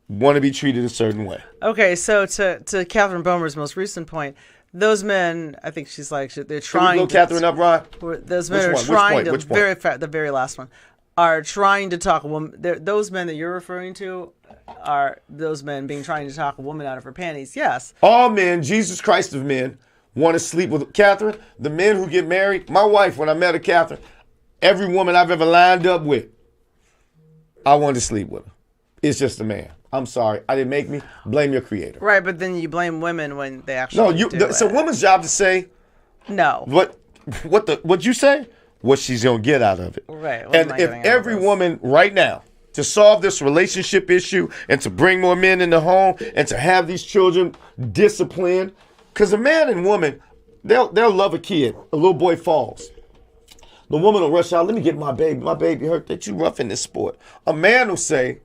to be treated a certain way. Okay, so to Catherine Bomer's most recent point, those men, I think she's like, they're trying to... Catherine up, Rod? Those men are trying to... The very last one. Are trying to talk a woman... Those men that you're referring to are those men trying to talk a woman out of her panties, yes. All men, Jesus Christ of men, want to sleep with Catherine. The men who get married, my wife, when I met her, Catherine, every woman I've ever lined up with, I wanted to sleep with her. It's just a man. I'm sorry. I didn't make me. Blame your creator. Right, but then you blame women when they actually do it's a woman's job to say no. What you say? What she's gonna get out of it. Right. And if every woman right now to solve this relationship issue and to bring more men in the home and to have these children disciplined, because a man and woman, they'll love a kid. A little boy falls. The woman will rush out, let me get my baby. My baby hurt. That you rough in this sport. A man will say,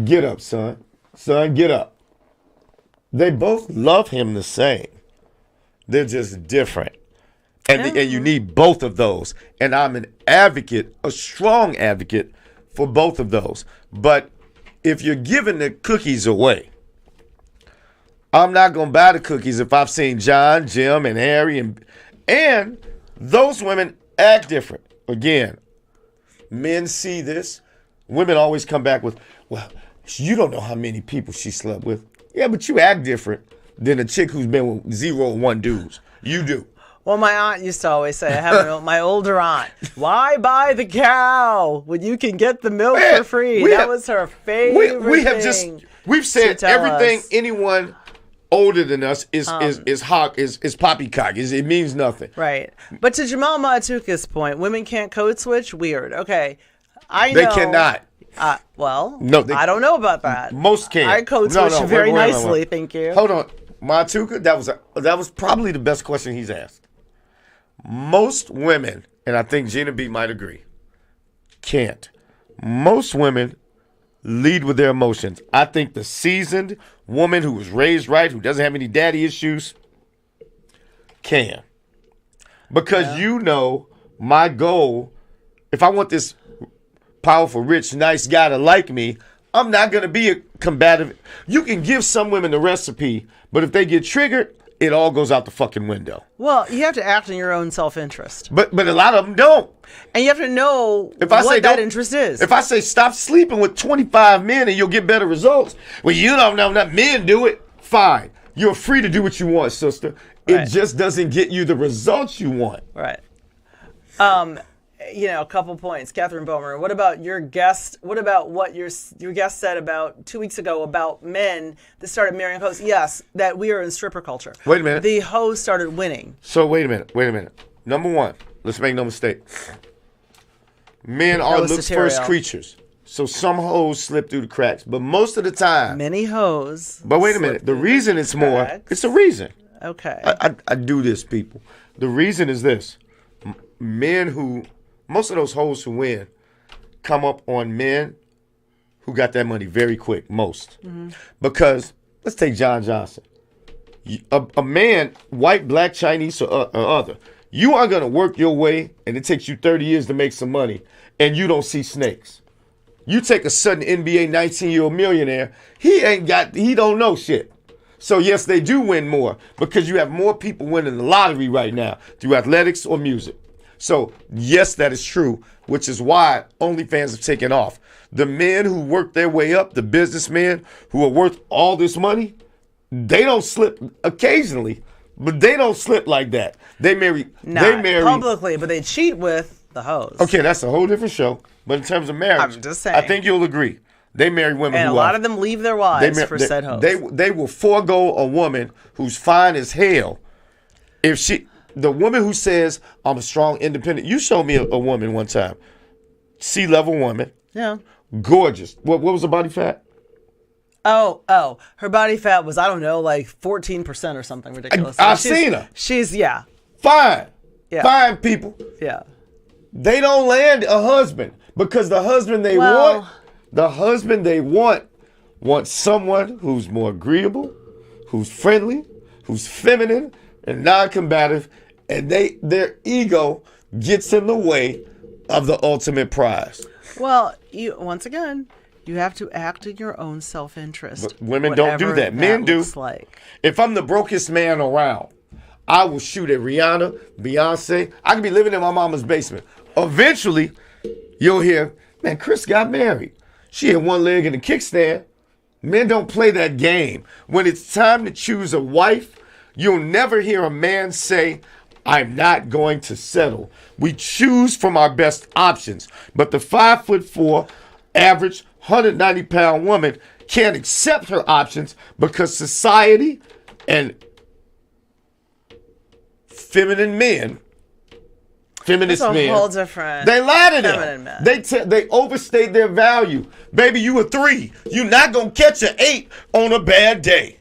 get up, son. Son, get up. They both love him the same. They're just different. And you need both of those. And I'm an advocate, a strong advocate for both of those. But if you're giving the cookies away, I'm not going to buy the cookies if I've seen John, Jim, and Harry. And those women act different. Again, men see this. Women always come back with, well, you don't know how many people she slept with. Yeah, but you act different than a chick who's been with 0 or 1 dudes. You do. Well, my aunt used to always say, I have my older aunt, why buy the cow when you can get the milk for free? That was her favorite thing. We've said everything anyone older than us is poppycock. It means nothing. Right. But to Jamal Matuka's point, women can't code switch? Weird. Okay. I know. They cannot. No, I don't know about that. Most can. I code switch very nicely, thank you. Hold on. Matuka, that was probably the best question he's asked. Most women, and I think Gina B might agree, can't. Most women lead with their emotions. I think the seasoned woman who was raised right, who doesn't have any daddy issues, can. Because you know my goal, if I want this powerful, rich, nice guy to like me, I'm not going to be a combative. You can give some women the recipe, but if they get triggered, it all goes out the fucking window. Well, you have to act in your own self-interest. But a lot of them don't. And you have to know what that interest is. If I say stop sleeping with 25 men and you'll get better results, well, you don't know that men do it, fine. You're free to do what you want, sister. It just doesn't get you the results you want. Right. A couple points. Catherine Bomer, what about your guest? What about what your guest said about 2 weeks ago about men that started marrying hoes? Yes, that we are in stripper culture. Wait a minute. The hoes started winning. So wait a minute. Number one, let's make no mistake. Men are looks first creatures. So some hoes slip through the cracks, but most of the time, many hoes. But wait a minute. The reason it's more, it's a reason. Okay. I do this, people. The reason is this. Most of those hoes who win come up on men who got that money very quick, most. Mm-hmm. Because, let's take John Johnson. A man, white, black, Chinese, or other, you are going to work your way, and it takes you 30 years to make some money, and you don't see snakes. You take a sudden NBA 19-year-old millionaire, he don't know shit. So yes, they do win more because you have more people winning the lottery right now through athletics or music. So yes, that is true, which is why OnlyFans have taken off. The men who work their way up, the businessmen who are worth all this money, they don't slip occasionally, but they don't slip like that. They marry publicly, but they cheat with the hoes. Okay, that's a whole different show. But in terms of marriage, I'm just saying. I think you'll agree. They marry women and who a lot of them leave their wives for said hoes. They will forego a woman who's fine as hell if the woman who says, I'm a strong, independent. You showed me a woman one time. C-level woman. Yeah. Gorgeous. What was her body fat? Oh. Her body fat was, I don't know, like 14% or something ridiculous. I've seen her. She's, fine. Yeah. Fine people. Yeah. They don't land a husband because the husband they want someone who's more agreeable, who's friendly, who's feminine and non-combative, and their ego gets in the way of the ultimate prize. Well, once again, you have to act in your own self-interest. But women don't do that. Men do. If I'm the brokest man around, I will shoot at Rihanna, Beyonce. I could be living in my mama's basement. Eventually, you'll hear, man, Kris got married. She had one leg in the kickstand. Men don't play that game. When it's time to choose a wife, you'll never hear a man say, I'm not going to settle. We choose from our best options. But the 5'4", average 190-pound woman can't accept her options because society and feminist men, whole different. They lie to them. They overstate their value. Baby, you a 3. You're not gonna catch an 8 on a bad day.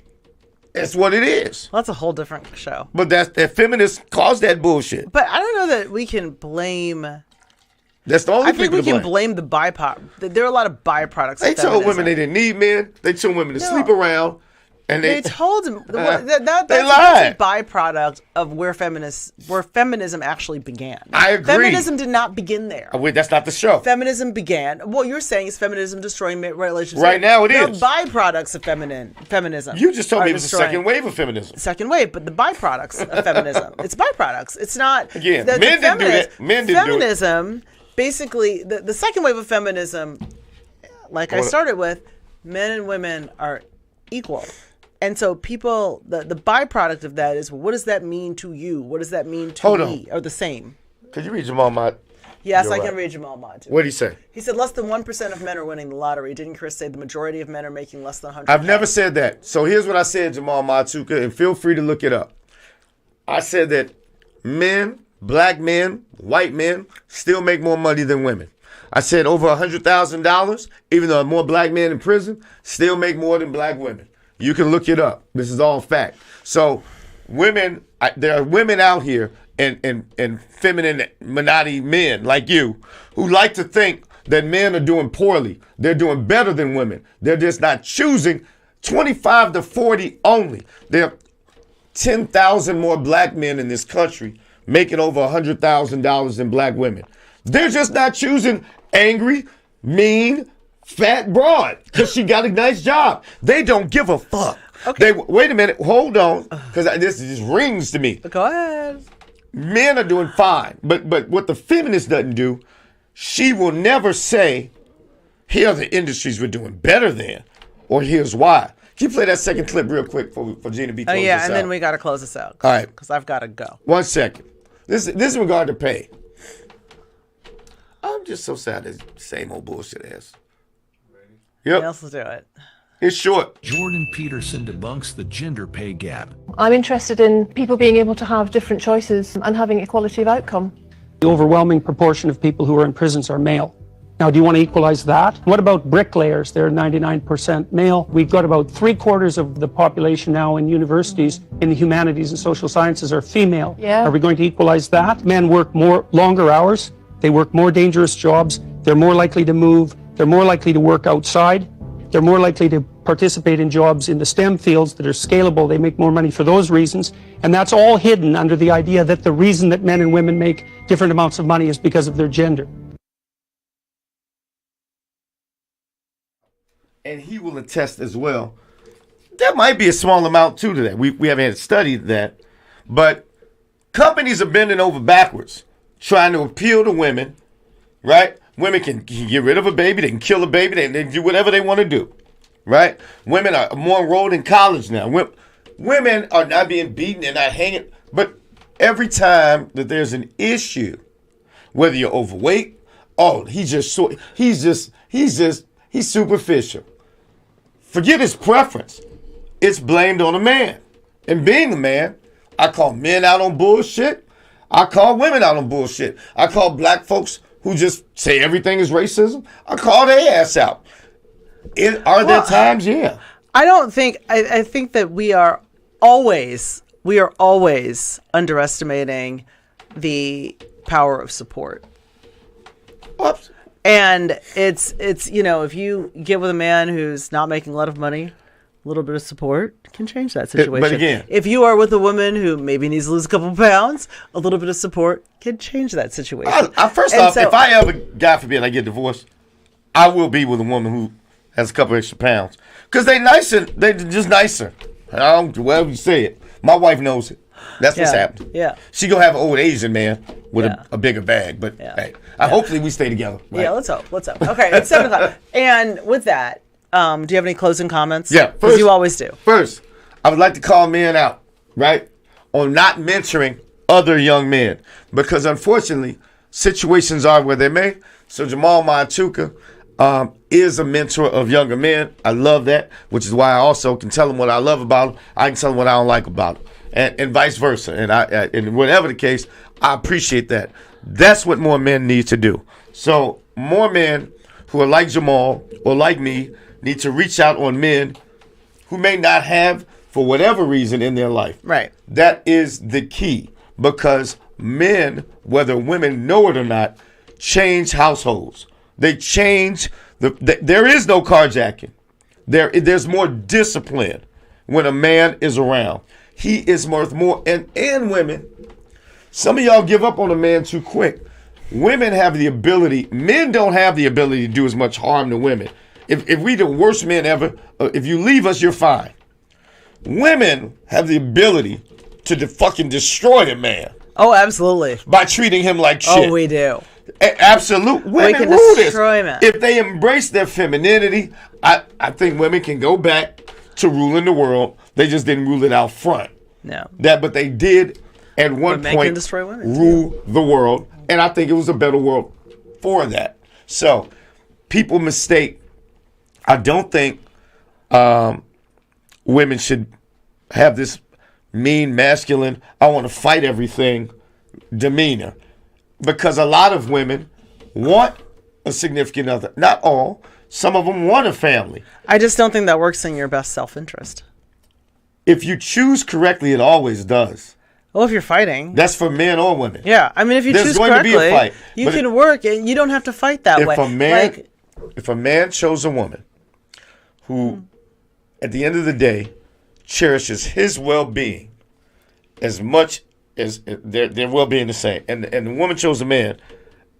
That's what it is. Well, that's a whole different show. But that feminists cause that bullshit. But I don't know that we can blame. That's the only. I think we can blame the byproduct. There are a lot of byproducts. They told women they didn't need men. They told women to sleep around. And they told them they lied. That's a byproduct of where feminism actually began. I agree. Feminism did not begin there. Wait, that's not the show. Feminism began. What you're saying is feminism destroying relationships. Right now it is. The byproducts of feminism. You just told me it was the second wave of feminism. Second wave, but the byproducts of feminism. It's byproducts. It's not. Again, men didn't do that. Men didn't do it. Feminism, basically, the second wave of feminism, like I started with, men and women are equal. And so people, the byproduct of that is, well, what does that mean to you? What does that mean to me? Or the same. Could you read Jamal Mott? Yes, I can read Jamal Mott too. What did he say? He said less than 1% of men are winning the lottery. Didn't Kris say the majority of men are making less than 100? I've never said that. So here's what I said, Jamal Matuka, and feel free to look it up. I said that men, black men, white men, still make more money than women. I said over $100,000, even though more black men in prison, still make more than black women. You can look it up. This is all fact. So women, there are women out here and feminine minority men like you who like to think that men are doing poorly. They're doing better than women. They're just not choosing 25 to 40 only. There are 10,000 more black men in this country making over $100,000 than black women. They're just not choosing angry, mean, fat broad because she got a nice job. They don't give a fuck. Okay. Wait a minute. Hold on, because this just rings to me. Go ahead. Men are doing fine, but what the feminist doesn't do, she will never say, here are the industries we're doing better than, or here's why. Can you play that second clip real quick for Gina B? Oh yeah, and then we got to close this out. All right, because I've got to go. 1 second. This is in regard to pay. I'm just so sad that same old bullshit ass. Yep. Let's do it. It's short. Jordan Peterson debunks the gender pay gap. I'm interested in people being able to have different choices and having equality of outcome. The overwhelming proportion of people who are in prisons are male. Now, do you want to equalize that? What about bricklayers? They're 99% male. We've got about 3/4 of the population now in universities in the humanities and social sciences are female. Yeah. Are we going to equalize that? Men work longer hours. They work more dangerous jobs. They're more likely to move. They're more likely to work outside. They're more likely to participate in jobs in the STEM fields that are scalable. They make more money for those reasons. And that's all hidden under the idea that the reason that men and women make different amounts of money is because of their gender. And he will attest as well. There might be a small amount too to that. We haven't studied that. But companies are bending over backwards trying to appeal to women, right? Women can get rid of a baby. They can kill a baby. They can do whatever they want to do, right? Women are more enrolled in college now. Women are not being beaten. They're not hanging. But every time that there's an issue, whether you're overweight, he's superficial. Forget his preference. It's blamed on a man. And being a man, I call men out on bullshit. I call women out on bullshit. I call black folks who just say everything is racism, I call their ass out. Are there times? Yeah. I think that we are always underestimating the power of support. Oops. And it's if you get with a man who's not making a lot of money, a little bit of support can change that situation. But again, if you are with a woman who maybe needs to lose a couple pounds, a little bit of support can change that situation. First off, if I ever, God forbid, I get divorced, I will be with a woman who has a couple extra pounds. Because they're nicer. They're just nicer. Whatever you say it. My wife knows it. That's what's happening. Yeah. She going to have an old Asian man with a bigger bag. But hey, hopefully we stay together. Right? Yeah, let's hope. Okay, it's 7 o'clock. And with that, do you have any closing comments? Yeah. Because you always do. First, I would like to call men out, right, on not mentoring other young men. Because unfortunately, situations are where they may. So Jamal Matuka is a mentor of younger men. I love that, which is why I also can tell them what I love about them. I can tell them what I don't like about them. And vice versa. And whatever the case, I appreciate that. That's what more men need to do. So more men who are like Jamal or like me need to reach out on men who may not have, for whatever reason, in their life. Right. That is the key, because men, whether women know it or not, change households. They change. There is no carjacking. There's more discipline when a man is around. He is worth more. And women, some of y'all give up on a man too quick. Women have the ability. Men don't have the ability to do as much harm to women. If we the worst men ever, if you leave us, you're fine. Women have the ability to fucking destroy a man. Oh, absolutely. By treating him like shit. Oh, we do. Absolutely. Women can rule destroy this. men. If they embrace their femininity, I think women can go back to ruling the world They just didn't rule it out front. No. But they did at one men can point destroy women, rule the world, and I think it was a better world for that. So people mistake. I don't think women should have this mean, masculine, I want to fight everything demeanor, because a lot of women want a significant other. Not all. Some of them want a family. I just don't think that works in your best self-interest. If you choose correctly, it always does. Well, if you're fighting. That's for men or women. Yeah. I mean, if you There's choose going correctly, to be a fight, you can work and you don't have to fight that way. If a man chose a woman who, at the end of the day, cherishes his well-being as much as their well-being the same, and the woman chose a man,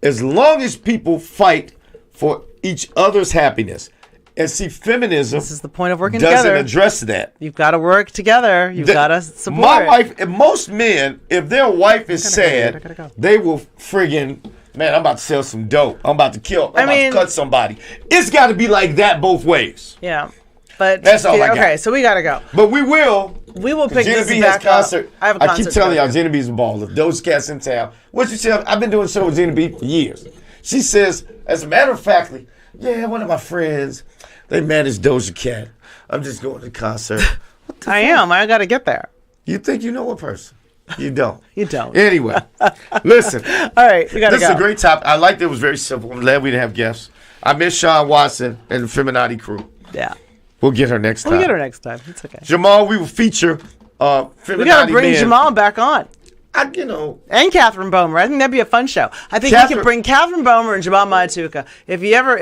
as long as people fight for each other's happiness. And see, feminism, this is the point of working doesn't together. address that. You've got to work together. You've got to support. My wife, and most men, if their wife is sad, they will friggin', man, I'm about to sell some dope. I'm about to kill. I'm about to cut somebody. It's got to be like that both ways. Yeah. But that's all I got. Okay, so we got to go. But we will pick Gina this B back has concert. up. I have a concert. I keep telling y'all, Gina B's a baller. Those cats in town. What you say? I've been doing a show with Gina B for years. She says, as a matter of fact, yeah, one of my friends, they manage Doja Cat. I'm just going to the concert. I am. I got to get there. You think you know a person? You don't. You don't. Anyway, listen. All right, we got to go. This is a great topic. I liked it. It was very simple. I'm glad we didn't have guests. I miss Sean Watson and the Feminati crew. Yeah. We'll get her next time. We'll get her next time. It's okay. Jamal, we will feature Feminati We got to bring men. Jamal back on. And Catherine Bomer. I think that'd be a fun show. I think we could bring Catherine Bomer and Jamal Matuka. If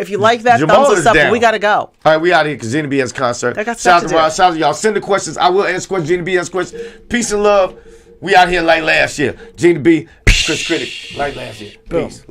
you like that, Jamal thumbs us up. down. We got to go. All right, we out here because Gina B has concert. I got shout stuff out to Rob, do. shout out to y'all. Send the questions. I will answer questions. Gina B has questions. Peace and love. We out here like last year. Gina B, Chris Critic, like last year. Peace.